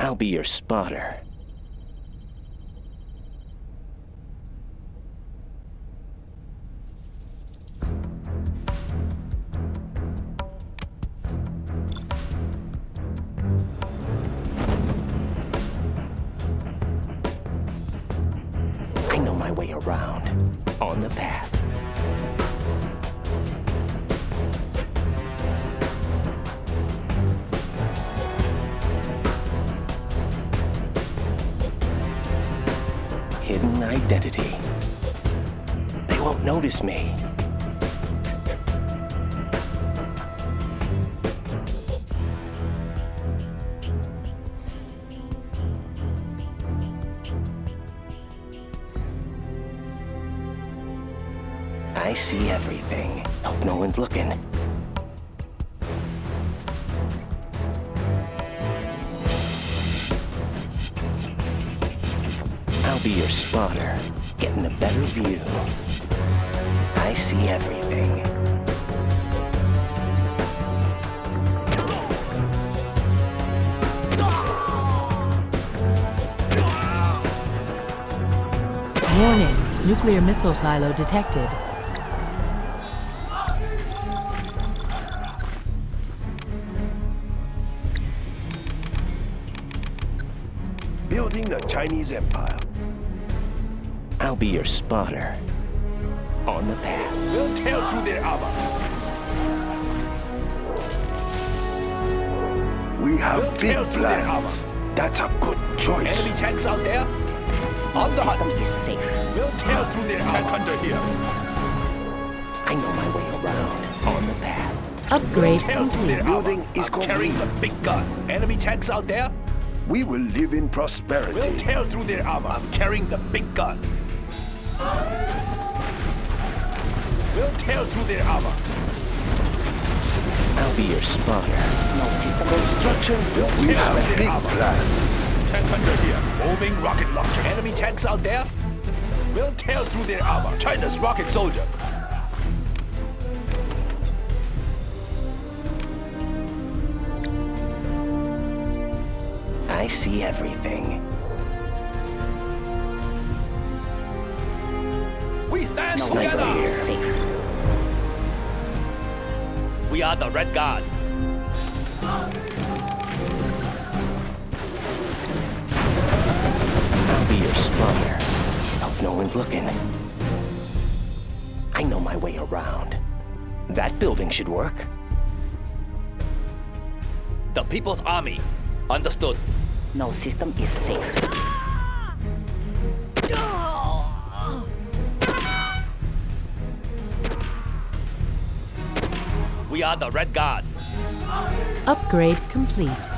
I'll be your spotter. I know my way around. On the path. Hidden identity. They won't notice me. I see everything. Hope no one's looking. I'll be your spotter, getting a better view. I see everything. Warning, nuclear missile silo detected. Building the Chinese Empire. I'll be your spotter. On the path. We'll tear through their armor. We have big plans. That's a good choice. Enemy tanks out there. On the hunt. System is safe. We'll tear through their tank hunter here. I know my way around. On the path. Upgrade Tear through complete. their Building armor. is I'm carrying the big gun. Enemy tanks out there. We will live in prosperity. We'll tear through their armor. I'm carrying the big gun. We'll tear through their armor. I'll be your spotter. No system Construction will We tear have through big their armor. plans. Tank hunter here. Moving rocket launcher. Enemy tanks out there. We'll tear through their armor. China's rocket soldier. I see everything. We stand No Sniper system here. is safe. We are the Red Guard. I'll be your spotter. Hope no one's looking. I know my way around. That building should work. The People's Army. Understood. No system is safe. We are the Red Guard. Upgrade complete.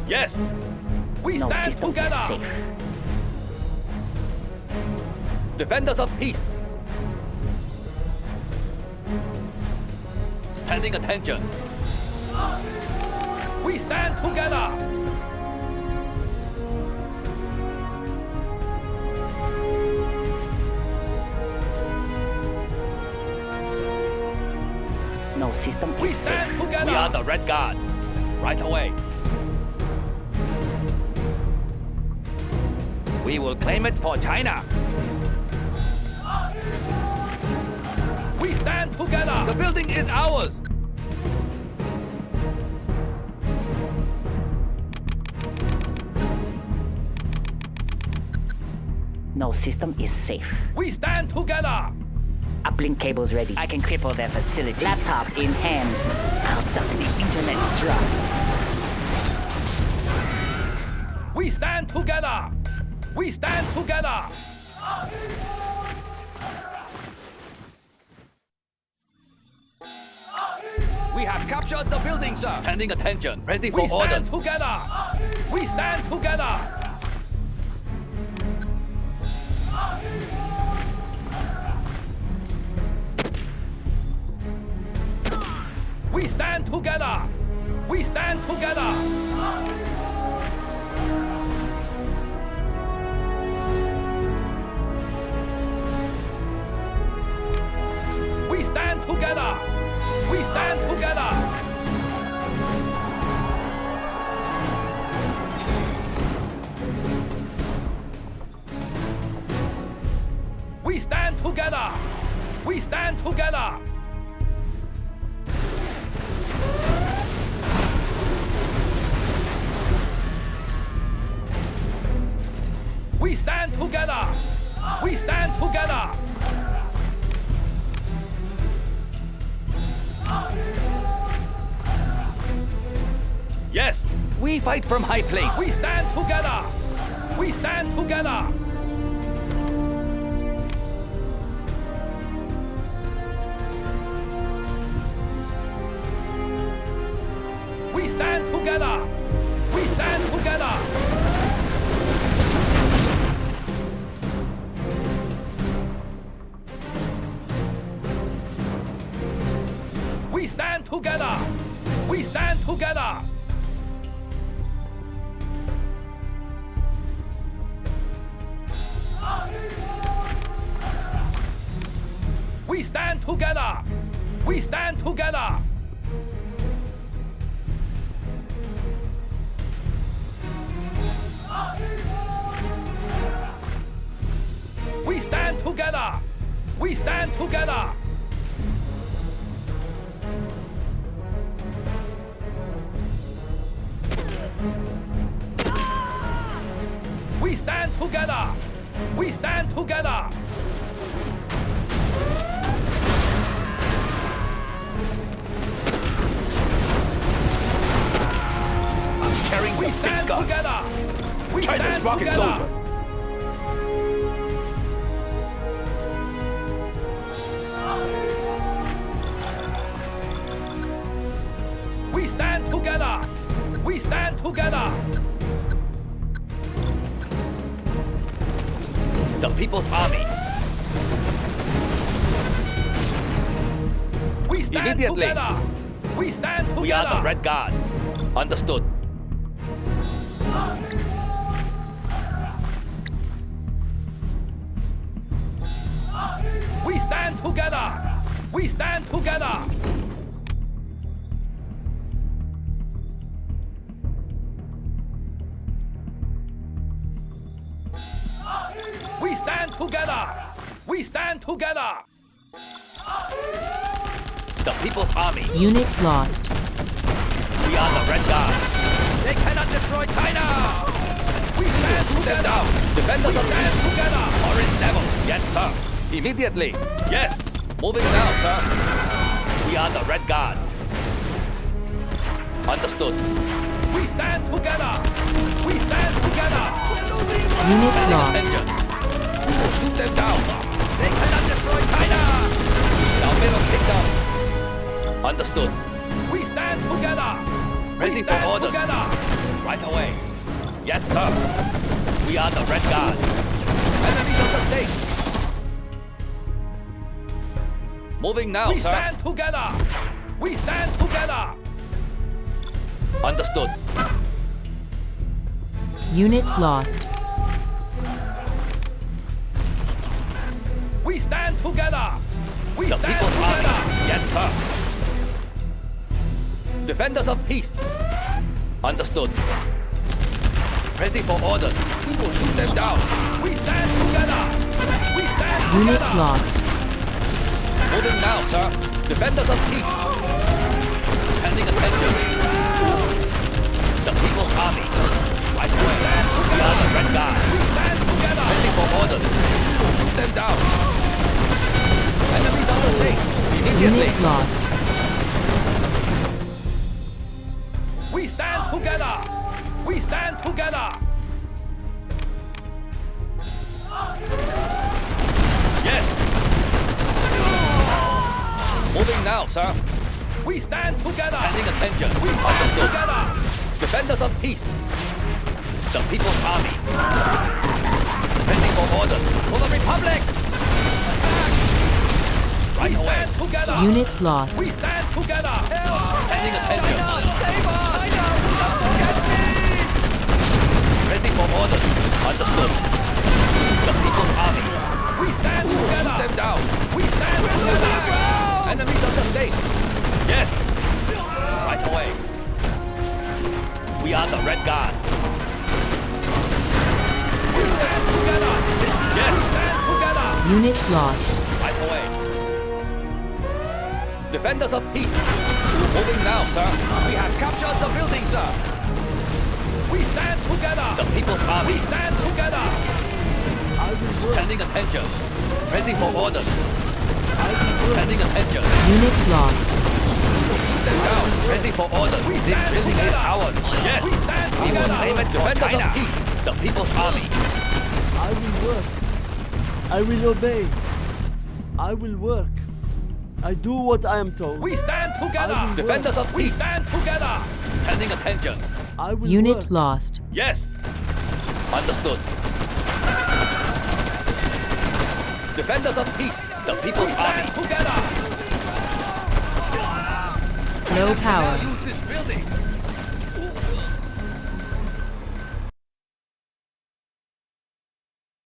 Yes. We No stand system is together. safe. Defenders of peace. Standing attention. We stand together. No system We is stand safe. together. We are the Red Guard. Right away. We will claim it for China. We stand together. The building is ours. No system is safe. We stand together. Uplink cables ready. I can cripple their facility. Laptop in hand. I'll suck the internet dry. We stand together. We stand together. We have captured the building, sir. Standing attention. Ready for We orders. stand together. We stand together. We stand together. We stand together. together. We stand together. We stand together. We stand together. We stand together. We stand together. Yes, we fight from high place. We stand together. We stand together. We stand together. We stand together. We stand together. We stand together. We stand together. We stand together. We stand together. We stand together. We stand together. We stand together. I'm carrying We the stand big gun. together. We China's stand rocket together. soldier. We stand together. We stand together. The People's Army. We stand Immediately. together. We stand together. We are the Red Guard. Understood. We stand together. We stand together. We stand together. We stand together. The People's Army. Unit lost. We are the Red Guard. They cannot destroy China. We stand Shoot them together. down. Defenders We of stand peace. together. Orange Devil. Yes, sir. Immediately. Yes. Moving now, sir. We are the Red Guard. Understood. We stand together. We stand together. Unit Sending lost. attention. We will shoot them down. They cannot destroy China. Our middle kingdom. Understood. We stand together. Ready we for stand orders. together. Right away. Yes, sir. We are the Red Guard. Enemies of the state. Moving now, We sir. stand together. We stand together. Understood. Unit lost. We stand together. We The stand People's Army. together. Yes, sir. Defenders of peace. Understood. Ready for orders. We will shoot them down. We stand together. We stand Unit together. lost. Moving now, sir. Defenders of peace. Sending attention. The People's Army. Right away. We are the Red Guard. We stand together. Ready for orders. We will shoot them down. Enemies of the state. Immediately. Unit lost. We stand together. We stand together. Yes. Moving now, sir. We stand together. Sending attention. We stand Understood. together. Defenders of peace. The People's Army. Ready for orders. For the Republic. Right We away. stand together. Unit lost. We stand together. Sending attention. Save us. Get me. Ready for orders. Understood. The People's Army. We stand We will shoot together. them down. We stand together. Enemies place. Yes. Right away. We are the Red Guard. We stand together. Yes, stand together. Unit lost. Right away. Defenders of peace. Moving now, sir. We have captured the building, sir. We stand together. The People's Army. We stand together. Standing attention. Ready for orders. Standing attention. Unit lost. Stand down. Ready for orders. We this building is ours. Yes. We stand together. We will claim it for Defenders of peace. The People's Army. I will work. I will obey. I will work. I do what I am told. We stand together. I will Defenders work. of peace. We stand together. Standing attention. I will Unit work. lost. Yes. Understood. Defenders of peace. The People's Army. Together. No power. Use this building.